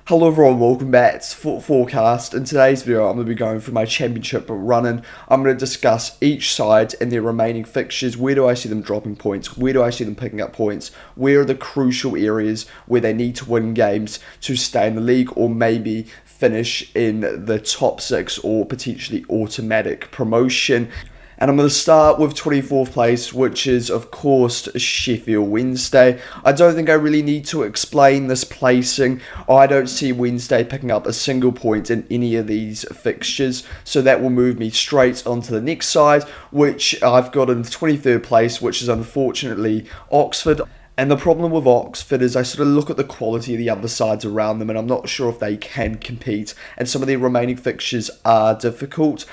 Hello everyone, welcome back to Foot Forecast. In today's video, I'm going to be going through my championship run-in. I'm going to discuss each side and their remaining fixtures. Where do I see them dropping points? Where do I see them picking up points? Where are the crucial areas where they need to win games to stay in the league or maybe finish in the top 6 or potentially automatic promotion? And I'm going to start with 24th place, which is, of course, Sheffield Wednesday. I don't think I really need to explain this placing. I don't see Wednesday picking up a single point in any of these fixtures. So that will move me straight onto the next side, which I've got in 23rd place, which is unfortunately Oxford. And the problem with Oxford is I sort of look at the quality of the other sides around them and I'm not sure if they can compete. And some of their remaining fixtures are difficult.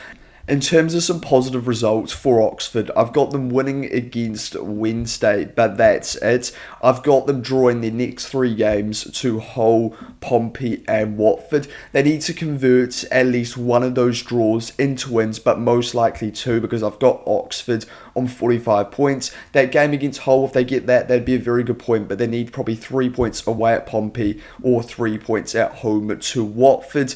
In terms of some positive results for Oxford, I've got them winning against Wednesday, but that's it. I've got them drawing their next 3 games to Hull, Pompey and Watford. They need to convert at least one of those draws into wins, but most likely 2 because I've got Oxford on 45 points. That game against Hull, if they get that, that'd be a very good point, but they need probably 3 points away at Pompey or 3 points at home to Watford.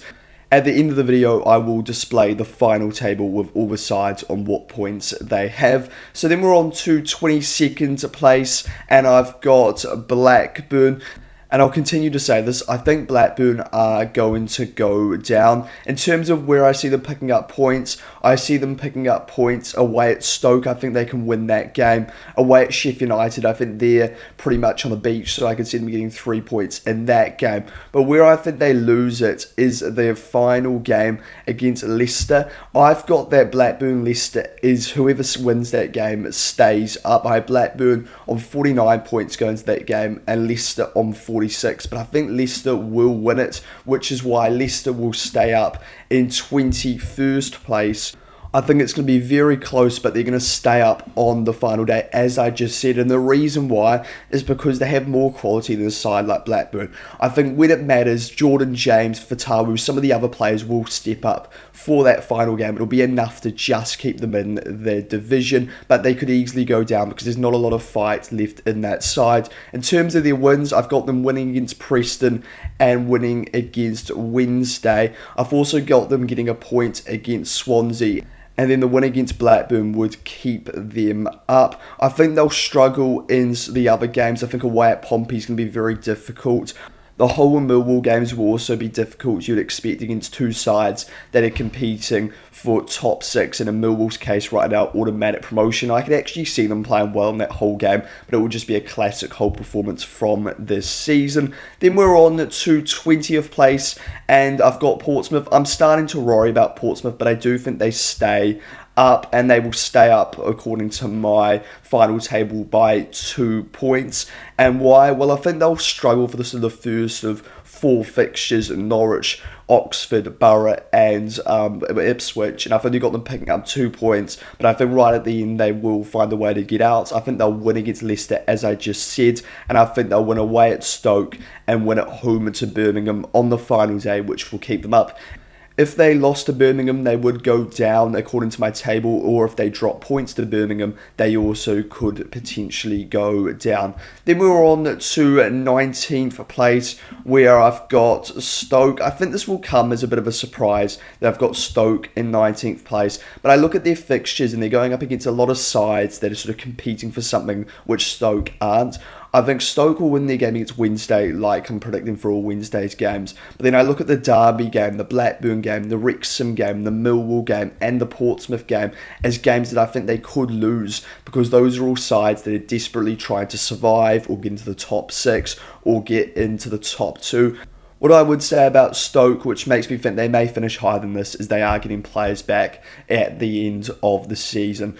At the end of the video, I will display the final table with all the sides on what points they have. So then we're on to 22nd place, and I've got Blackburn. And I'll continue to say this, I think Blackburn are going to go down. In terms of where I see them picking up points, I see them picking up points away at Stoke. I think they can win that game. Away at Sheffield United, I think they're pretty much on the beach, so I can see them getting 3 points in that game. But where I think they lose it is their final game against Leicester. I've got that Blackburn-Leicester is whoever wins that game stays up. I have Blackburn on 49 points going to that game and Leicester on 46, but I think Leicester will win it, which is why Leicester will stay up in 21st place. I think it's going to be very close, but they're going to stay up on the final day, as I just said. And the reason why is because they have more quality than a side like Blackburn. I think when it matters, Jordan James, Fatawu, some of the other players will step up for that final game. It'll be enough to just keep them in their division, but they could easily go down because there's not a lot of fight left in that side. In terms of their wins, I've got them winning against Preston and winning against Wednesday. I've also got them getting a point against Swansea. And then the win against Blackburn would keep them up. I think they'll struggle in the other games. I think away at Pompey is going to be very difficult. The Hull and Millwall games will also be difficult, you'd expect, against 2 sides that are competing for top 6. In Millwall's case right now, automatic promotion. I can actually see them playing well in that Hull game, but it will just be a classic Hull performance from this season. Then we're on to 20th place, and I've got Portsmouth. I'm starting to worry about Portsmouth, but I do think they stay up, and they will stay up according to my final table by 2 points. And why? Well, I think they'll struggle for the first of 4 fixtures: Norwich, Oxford, Borough and Ipswich, and I've only got them picking up 2 points, but I think right at the end they will find a way to get out. I think they'll win against Leicester, as I just said, and I think they'll win away at Stoke and win at home to Birmingham on the final day, which will keep them up. If they lost to Birmingham, they would go down according to my table, or if they drop points to Birmingham, they also could potentially go down. Then we're on to 19th place, where I've got Stoke. I think this will come as a bit of a surprise that I've got Stoke in 19th place, but I look at their fixtures and they're going up against a lot of sides that are sort of competing for something which Stoke aren't. I think Stoke will win their game against Wednesday, like I'm predicting for all Wednesday's games. But then I look at the Derby game, the Blackburn game, the Wrexham game, the Millwall game, and the Portsmouth game as games that I think they could lose, because those are all sides that are desperately trying to survive or get into the top 6 or get into the top 2. What I would say about Stoke, which makes me think they may finish higher than this, is they are getting players back at the end of the season.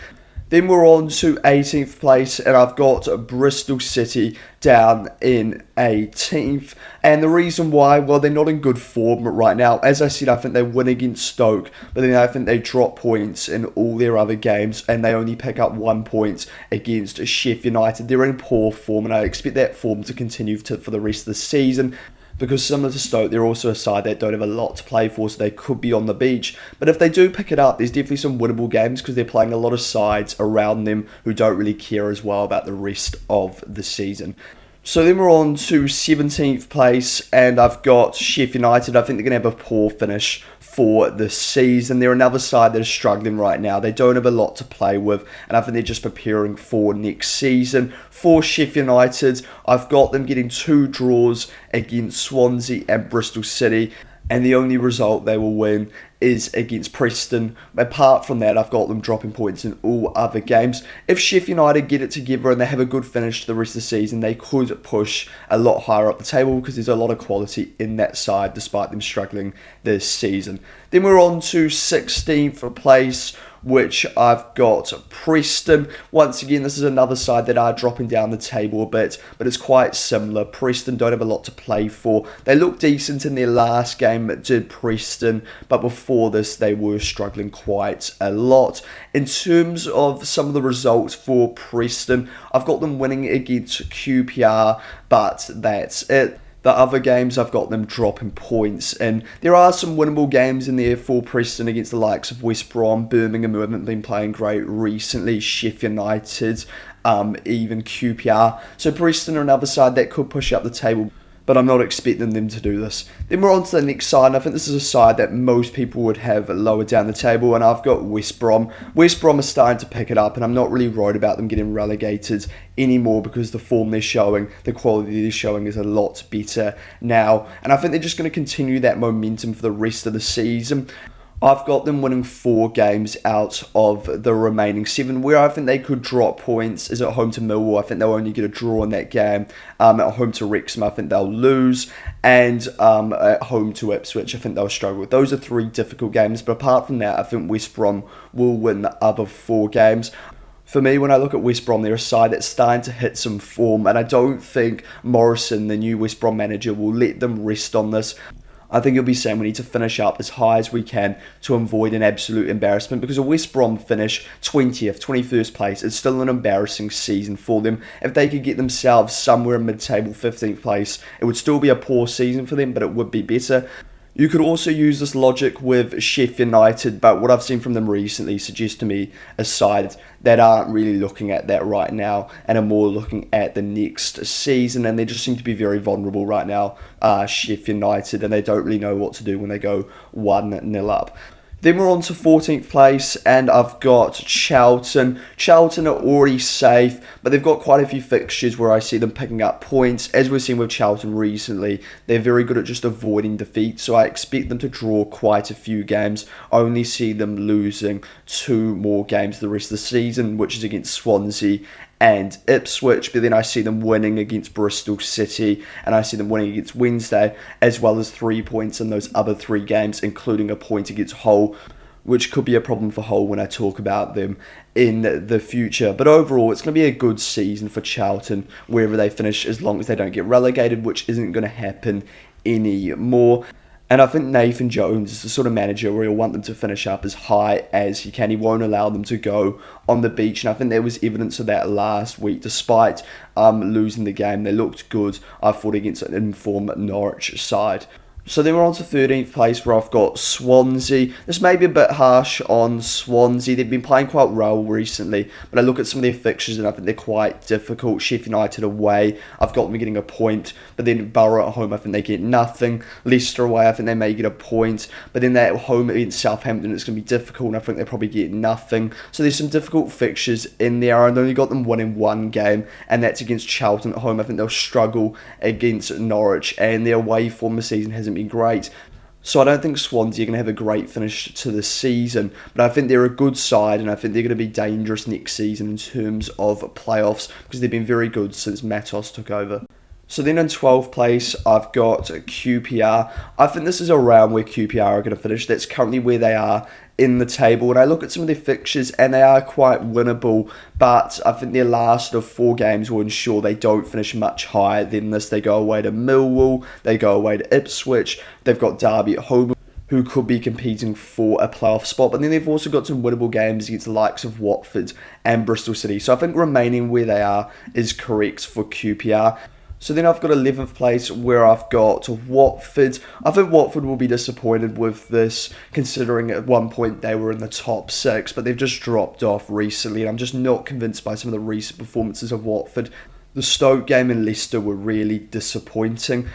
Then we're on to 18th place, and I've got Bristol City down in 18th. And the reason why, well, they're not in good form right now. As I said, I think they win against Stoke, but then I think they drop points in all their other games, and they only pick up 1 point against Sheffield United. They're in poor form, and I expect that form to continue for the rest of the season. because similar to Stoke, they're also a side that don't have a lot to play for, so they could be on the beach. But if they do pick it up, there's definitely some winnable games because they're playing a lot of sides around them who don't really care as well about the rest of the season. So then we're on to 17th place, and I've got Sheffield United. I think they're going to have a poor finish for the season. They're another side that is struggling right now. They don't have a lot to play with, and I think they're just preparing for next season. For Sheffield United, I've got them getting 2 draws against Swansea and Bristol City, and the only result they will win is against Preston. Apart from that, I've got them dropping points in all other games. If Sheffield United get it together and they have a good finish to the rest of the season, they could push a lot higher up the table because there's a lot of quality in that side despite them struggling this season. Then we're on to 16th place, which I've got Preston. Once again, this is another side that are dropping down the table a bit, but it's quite similar. Preston don't have a lot to play for. They looked decent in their last game, did Preston, but before this, they were struggling quite a lot. In terms of some of the results for Preston, I've got them winning against QPR, but that's it. The other games, I've got them dropping points, and there are some winnable games in there for Preston against the likes of West Brom, Birmingham, who haven't been playing great recently, Sheffield United, even QPR. So Preston are another side that could push up the table, but I'm not expecting them to do this. Then we're on to the next side, and I think this is a side that most people would have lower down the table, and I've got West Brom. West Brom are starting to pick it up, and I'm not really worried about them getting relegated anymore because the form they're showing, the quality they're showing is a lot better now, and I think they're just going to continue that momentum for the rest of the season. I've got them winning 4 games out of the remaining 7. Where I think they could drop points is at home to Millwall. I think they'll only get a draw in that game. At home to Wrexham, I think they'll lose. And at home to Ipswich, I think they'll struggle. Those are 3 difficult games. But apart from that, I think West Brom will win the other 4 games. For me, when I look at West Brom, they're a side that's starting to hit some form. And I don't think Morrison, the new West Brom manager, will let them rest on this. I think he'll be saying we need to finish up as high as we can to avoid an absolute embarrassment, because a West Brom finish 20th, 21st place is still an embarrassing season for them. If they could get themselves somewhere in mid-table 15th place, it would still be a poor season for them, but it would be better. You could also use this logic with Sheffield United, but what I've seen from them recently suggests to me a side that aren't really looking at that right now and are more looking at the next season, and they just seem to be very vulnerable right now, Sheffield United, and they don't really know what to do when they go 1-0 up. Then we're on to 14th place, and I've got Charlton. Charlton are already safe, but they've got quite a few fixtures where I see them picking up points. As we've seen with Charlton recently, they're very good at just avoiding defeat, so I expect them to draw quite a few games. I only see them losing 2 more games the rest of the season, which is against Swansea and Ipswich, but then I see them winning against Bristol City, and I see them winning against Wednesday, as well as 3 points in those other 3 games, including a point against Hull, which could be a problem for Hull when I talk about them in the future. But overall, it's going to be a good season for Charlton, wherever they finish, as long as they don't get relegated, which isn't going to happen anymore. And I think Nathan Jones is the sort of manager where he'll want them to finish up as high as he can. He won't allow them to go on the beach. And I think there was evidence of that last week. Despite losing the game, they looked good, I thought, against an informed Norwich side. So then we're on to 13th place, where I've got Swansea. This may be a bit harsh on Swansea. They've been playing quite well recently, but I look at some of their fixtures and I think they're quite difficult. Sheffield United away, I've got them getting a point, but then Borough at home, I think they get nothing. Leicester away, I think they may get a point, but then they're at home against Southampton, it's going to be difficult, and I think they probably get nothing. So there's some difficult fixtures in there. I've only got them winning 1 game, and that's against Charlton at home. I think they'll struggle against Norwich, and their away form this season hasn't been great. So I don't think Swansea are going to have a great finish to the season, but I think they're a good side, and I think they're going to be dangerous next season in terms of playoffs, because they've been very good since Matos took over. So then in 12th place, I've got QPR. I think this is around where QPR are going to finish. That's currently where they are in the table. And I look at some of their fixtures, and they are quite winnable, but I think their last of 4 games will ensure they don't finish much higher than this. They go away to Millwall, they go away to Ipswich, they've got Derby at home, who could be competing for a playoff spot. But then they've also got some winnable games against the likes of Watford and Bristol City. So I think remaining where they are is correct for QPR. So then I've got 11th place, where I've got Watford. I think Watford will be disappointed with this, considering at one point they were in the top 6, but they've just dropped off recently, and I'm just not convinced by some of the recent performances of Watford. The Stoke game and Leicester were really disappointing.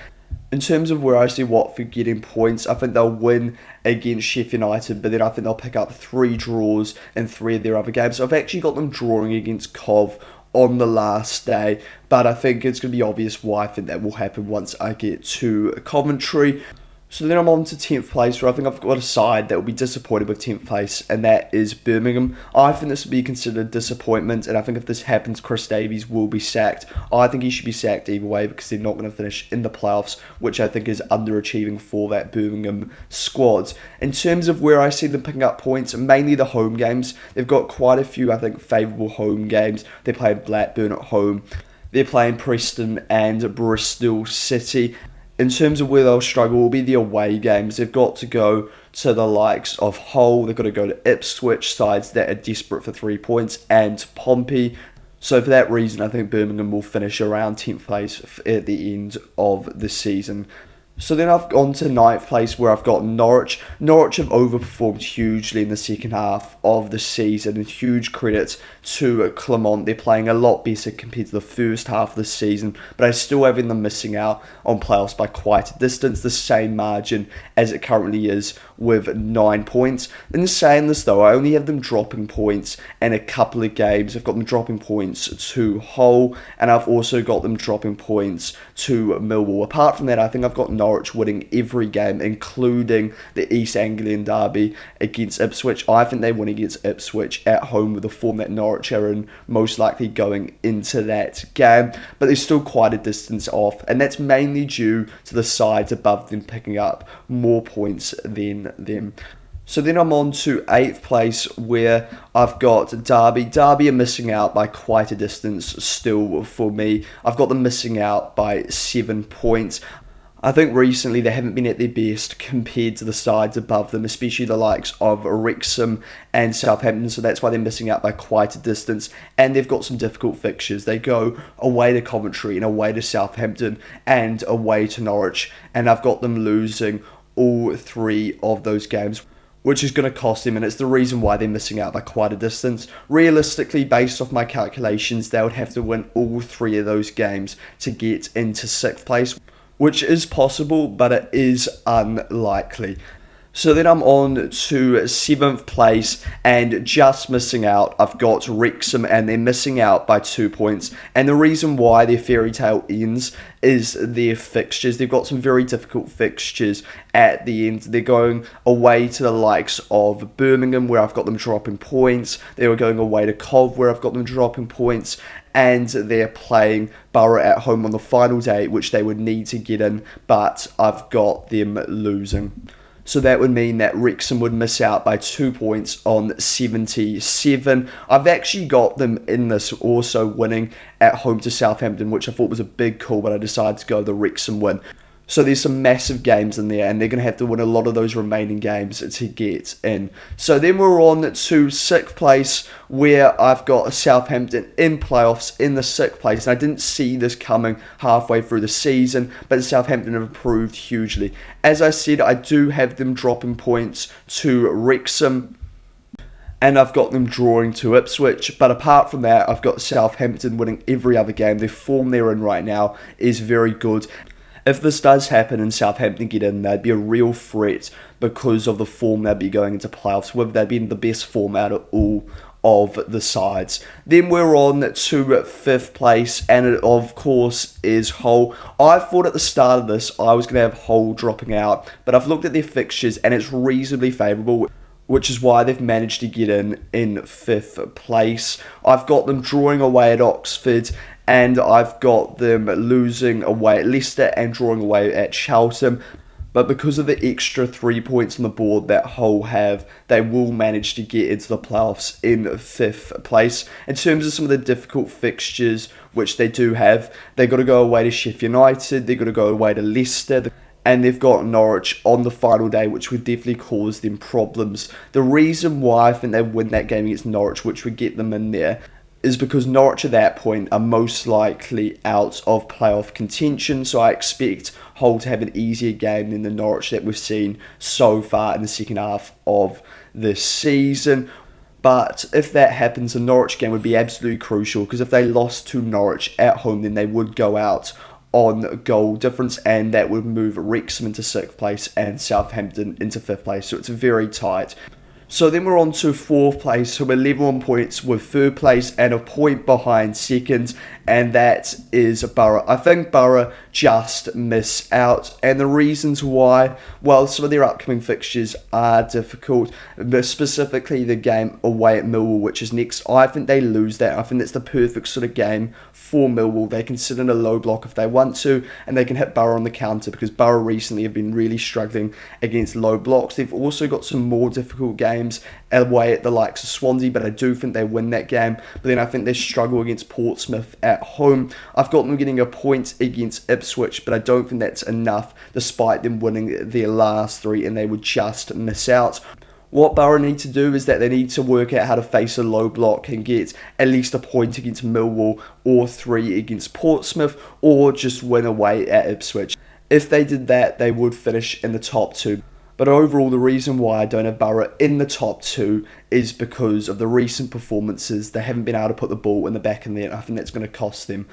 In terms of where I see Watford getting points, I think they'll win against Sheffield United, but then I think they'll pick up 3 draws in 3 of their other games. So I've actually got them drawing against Cov on the last day, but I think it's going to be obvious why I think that will happen once I get to Coventry. So then I'm on to 10th place, where I think I've got a side that will be disappointed with 10th place, and that is Birmingham. I think this will be considered a disappointment, and I think if this happens, Chris Davies will be sacked. I think he should be sacked either way, because they're not going to finish in the playoffs, which I think is underachieving for that Birmingham squad. In terms of where I see them picking up points, mainly the home games. They've got quite a few, I think, favourable home games. They're playing Blackburn at home. They're playing Preston and Bristol City. In terms of where they'll struggle will be the away games. They've got to go to the likes of Hull. They've got to go to Ipswich, sides that are desperate for 3 points, and Pompey. So for that reason, I think Birmingham will finish around 10th place at the end of the season. So then I've gone to 9th place, where I've got Norwich. Norwich have overperformed hugely in the second half of the season, and huge credit to Clement. They're playing a lot better compared to the first half of the season, but I still having them missing out on playoffs by quite a distance, the same margin as it currently is with 9 points. In saying this though, I only have them dropping points in a couple of games. I've got them dropping points to Hull, and I've also got them dropping points to Millwall. Apart from that, I think I've got Norwich winning every game, including the East Anglian derby against Ipswich. I think they win against Ipswich at home with the form that Norwich are in, most likely going into that game. But they're still quite a distance off, and that's mainly due to the sides above them picking up more points than them. So then I'm on to 8th place, where I've got Derby. Derby are missing out by quite a distance still for me. I've got them missing out by 7 points. I think recently they haven't been at their best compared to the sides above them, especially the likes of Wrexham and Southampton, so that's why they're missing out by quite a distance, and they've got some difficult fixtures. They go away to Coventry and away to Southampton and away to Norwich, and I've got them losing all 3 of those games, which is going to cost them, and it's the reason why they're missing out by quite a distance. Realistically, based off my calculations, they would have to win all 3 of those games to get into 6th place, which is possible, but it is unlikely. So then I'm on to 7th place, and just missing out, I've got Wrexham, and they're missing out by 2 points. And the reason why their fairy tale ends is their fixtures. They've got some very difficult fixtures at the end. They're going away to the likes of Birmingham, where I've got them dropping points. They were going away to Cov, where I've got them dropping points. And they're playing Borough at home on the final day, which they would need to get in, but I've got them losing. So that would mean that Wrexham would miss out by 2 points on 77. I've actually got them in this also winning at home to Southampton, which I thought was a big call, but I decided to go the Wrexham win. So there's some massive games in there, and they're going to have to win a lot of those remaining games to get in. So then we're on to 6th place, where I've got Southampton in playoffs in the 6th place. And I didn't see this coming halfway through the season, but Southampton have improved hugely. As I said, I do have them dropping points to Wrexham, and I've got them drawing to Ipswich. But apart from that, I've got Southampton winning every other game. The form they're in right now is very good. If this does happen and Southampton get in, they'd be a real threat because of the form they'd be going into playoffs with. They'd be in the best form out of all of the sides. Then we're on to 5th place, and it of course is Hull. I thought at the start of this I was going to have Hull dropping out, but I've looked at their fixtures and it's reasonably favourable, which is why they've managed to get in 5th place. I've got them drawing away at Oxford, and I've got them losing away at Leicester and drawing away at Charlton. But because of the extra 3 points on the board that Hull have, they will manage to get into the playoffs in 5th place. In terms of some of the difficult fixtures, which they do have, they've got to go away to Sheffield United, they've got to go away to Leicester, and they've got Norwich on the final day, which would definitely cause them problems. The reason why I think they win that game against Norwich, which would get them in there, is because Norwich at that point are most likely out of playoff contention, so I expect Hull to have an easier game than the Norwich that we've seen so far in the second half of this season. But if that happens, the Norwich game would be absolutely crucial, because if they lost to Norwich at home, then they would go out on goal difference, and that would move Wrexham into 6th place and Southampton into 5th place. So it's very tight. So then we're on to 4th place, so we're level on points with 3rd place and a point behind 2nd, and that is Borough. I think Borough just miss out, and the reasons why, well, some of their upcoming fixtures are difficult, but specifically the game away at Millwall, which is next. I think they lose that. I think that's the perfect sort of game for Millwall. They can sit in a low block if they want to, and they can hit Borough on the counter, because Borough recently have been really struggling against low blocks. They've also got some more difficult games away at the likes of Swansea, but I do think they win that game. But then I think they struggle against Portsmouth at home. I've got them getting a point against Ipswich, but I don't think that's enough, despite them winning their last 3, and they would just miss out. What Borough need to do is that they need to work out how to face a low block and get at least a point against Millwall, or 3 against Portsmouth, or just win away at Ipswich. If they did that, they would finish in the top 2. But overall, the reason why I don't have Borough in the top 2 is because of the recent performances. They haven't been able to put the ball in the back of the net. I think that's going to cost them.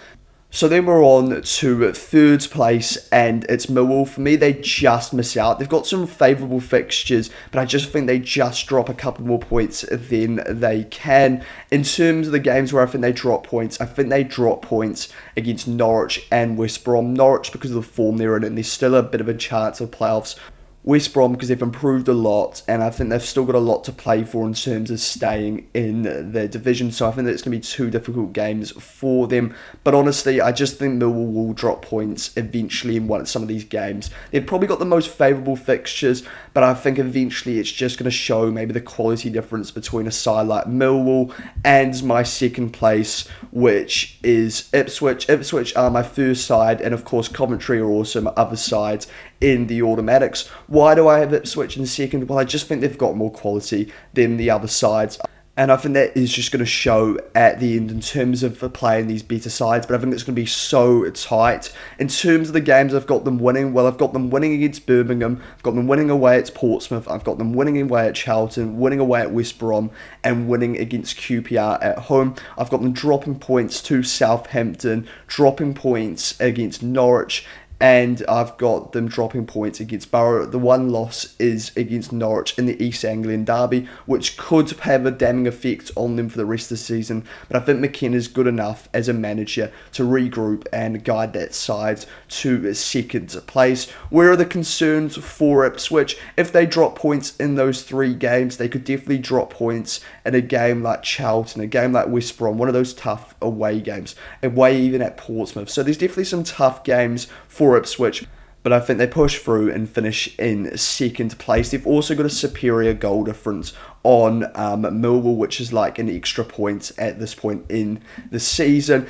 So then we're on to 3rd place, and it's Millwall. For me, they just miss out. They've got some favourable fixtures, but I just think they just drop a couple more points than they can. In terms of the games where I think they drop points, I think they drop points against Norwich and West Brom. Norwich because of the form they're in, and there's still a bit of a chance of playoffs. West Brom because they've improved a lot, and I think they've still got a lot to play for in terms of staying in their division, so I think that it's going to be 2 difficult games for them. But honestly, I just think Millwall will drop points eventually in some of these games. They've probably got the most favourable fixtures, but I think eventually it's just going to show maybe the quality difference between a side like Millwall and my 2nd place, which is Ipswich. Ipswich are my 1st side, and of course Coventry are also my other sides in the automatics. Why do I have Ipswich in 2nd? Well, I just think they've got more quality than the other sides. And I think that is just going to show at the end in terms of playing these better sides. But I think it's going to be so tight. In terms of the games I've got them winning, well, I've got them winning against Birmingham. I've got them winning away at Portsmouth. I've got them winning away at Charlton, winning away at West Brom, and winning against QPR at home. I've got them dropping points to Southampton, dropping points against Norwich, and I've got them dropping points against Borough. The one loss is against Norwich in the East Anglian derby, which could have a damning effect on them for the rest of the season. But I think McKenna's good enough as a manager to regroup and guide that side to 2nd place. Where are the concerns for Ipswich? If they drop points in those 3 games, they could definitely drop points in a game like Charlton, a game like West Brom, one of those tough away games, away even at Portsmouth. So there's definitely some tough games for Ipswich, but I think they push through and finish in 2nd place. They've also got a superior goal difference on Millwall, which is like an extra point at this point in the season.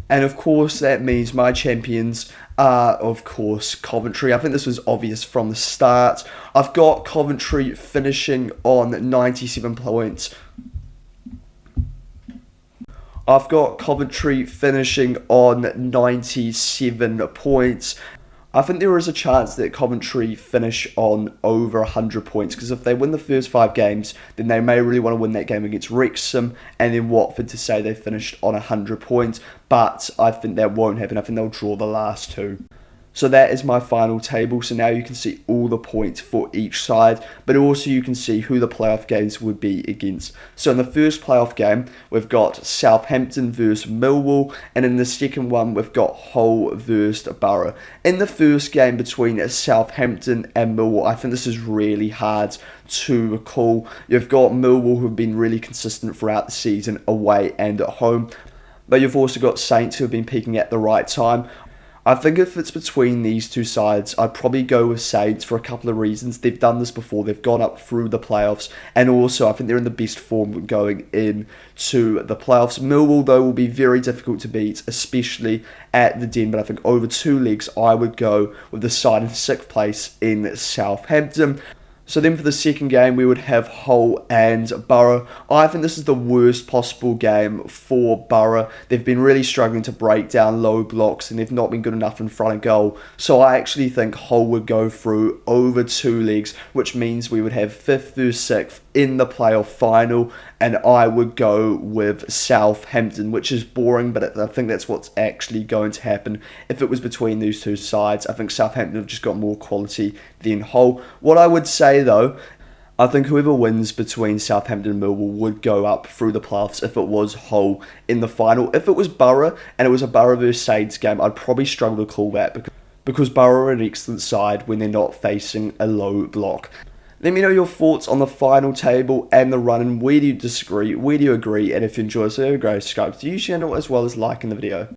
And of course, that means my champions are, of course, Coventry. I think this was obvious from the start. I've got Coventry finishing on 97 points. I've got Coventry finishing on 97 points. I think there is a chance that Coventry finish on over 100 points, because if they win the first 5 games, then they may really want to win that game against Wrexham, and then Watford to say they finished on 100 points. But I think that won't happen. I think they'll draw the last 2. So that is my final table. So now you can see all the points for each side, but also you can see who the playoff games would be against. So in the first playoff game, we've got Southampton versus Millwall, and in the second one, we've got Hull versus Borough. In the first game between Southampton and Millwall, I think this is really hard to call. You've got Millwall, who've been really consistent throughout the season, away and at home, but you've also got Saints, who have been peaking at the right time. I think if it's between these 2 sides, I'd probably go with Saints for a couple of reasons. They've done this before. They've gone up through the playoffs. And also, I think they're in the best form going into the playoffs. Millwall, though, will be very difficult to beat, especially at the Den. But I think over 2 legs, I would go with the side in 6th place in Southampton. So then for the second game, we would have Hull and Borough. I think this is the worst possible game for Borough. They've been really struggling to break down low blocks, and they've not been good enough in front of goal. So I actually think Hull would go through over 2 legs, which means we would have 5th through 6th in the playoff final, and I would go with Southampton, which is boring, but I think that's what's actually going to happen. If it was between these two sides, I think Southampton have just got more quality than Hull. What I would say though, I think whoever wins between Southampton and Millwall would go up through the playoffs if it was Hull in the final. If it was Borough and it was a Borough versus Saints game, I'd probably struggle to call that because Borough are an excellent side when they're not facing a low block. Let me know your thoughts on the final table and the run-in. Where do you disagree? Where do you agree? And if you enjoy this video, go subscribe to the YouTube channel as well as liking the video.